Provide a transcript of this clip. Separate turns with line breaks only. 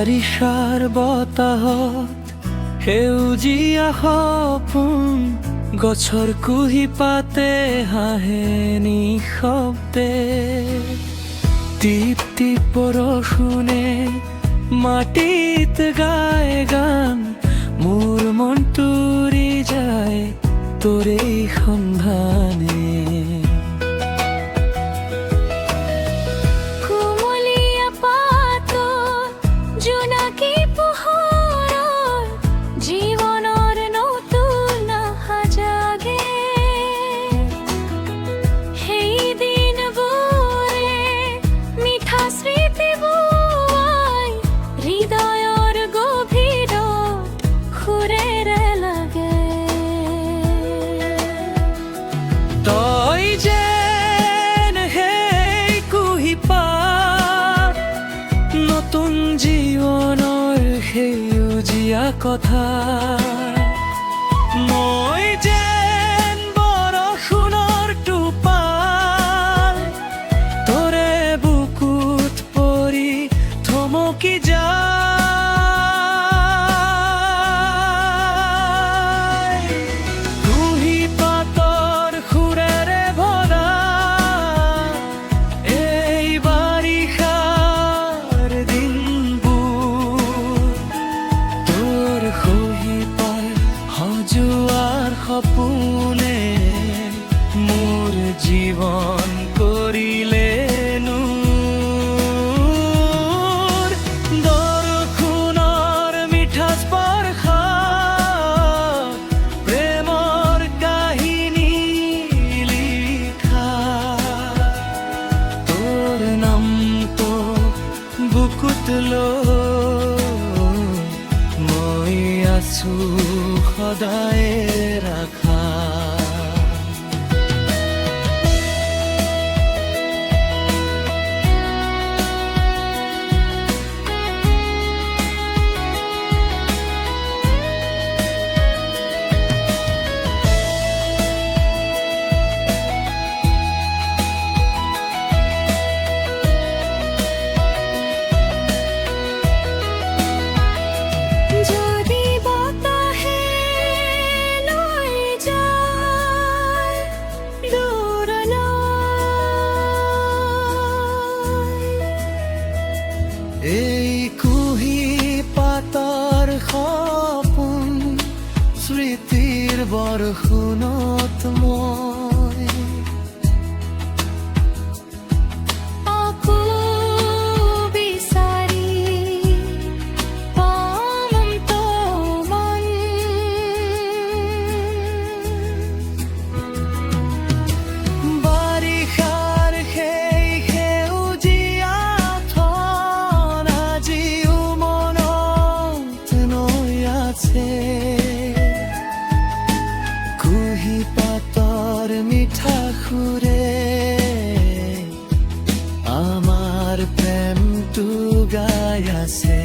বাৰিষাৰ বতাহত সেউজীয়া সপোন, গছৰ কুহি পাতে হাঁহে নিশব্দে। টিপ টিপ বৰষুণে মাটিত গায় গান, মোৰ মনটো উৰি যায় তোৰে সন্ধানে। তই যেন সেই কুঁহিপাত, নতুন জীৱনৰ সেউজীয়া কথা। মই যেন বৰষুণৰ টোপাল, তোৰে বুকুত পৰি থমকি যায়। সপোনে মোৰ জীৱন কৰিলে নূৰ, বৰষুণৰ মিঠা স্পৰ্শ, প্ৰেমৰ কাহিনী লিখা। তোৰ নামটো বুকুত লৈ মই আছো সদায় ৰাখা। এই কুঁহি পাতৰ সপোন, স্মৃতিৰ বৰষুণত মই
আকৌ বিচাৰি পাম তোমন।
বাৰিষাৰ সেই সেউজীয়া থন আজিও মনত নৈ আছে। কুঁহি পাতৰ মিঠা সুৰে আমাৰ প্ৰেমটো গাই আছে।